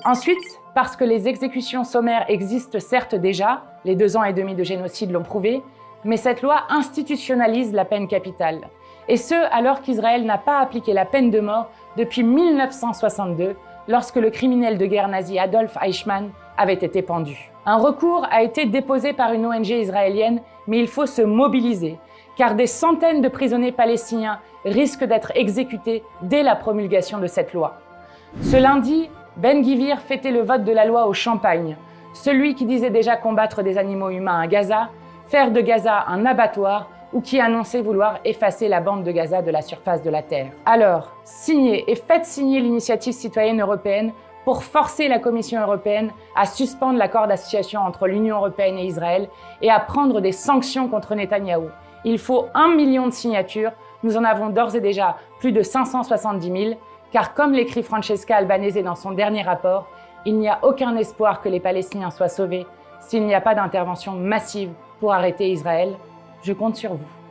Ensuite, parce que les exécutions sommaires existent certes déjà, les 2 ans et demi de génocide l'ont prouvé, mais cette loi institutionnalise la peine capitale. Et ce, alors qu'Israël n'a pas appliqué la peine de mort depuis 1962, lorsque le criminel de guerre nazi Adolf Eichmann avait été pendu. Un recours a été déposé par une ONG israélienne, mais il faut se mobiliser, car des centaines de prisonniers palestiniens risquent d'être exécutés dès la promulgation de cette loi. Ce lundi, Ben-Gvir fêtait le vote de la loi au champagne, celui qui disait déjà combattre des animaux humains à Gaza, faire de Gaza un abattoir ou qui annonçait vouloir effacer la bande de Gaza de la surface de la Terre. Alors, signez et faites signer l'initiative citoyenne européenne pour forcer la Commission européenne à suspendre l'accord d'association entre l'Union européenne et Israël et à prendre des sanctions contre Netanyahou. Il faut 1 million de signatures, nous en avons d'ores et déjà plus de 570 000, car comme l'écrit Francesca Albanese dans son dernier rapport, il n'y a aucun espoir que les Palestiniens soient sauvés s'il n'y a pas d'intervention massive pour arrêter Israël. Je compte sur vous.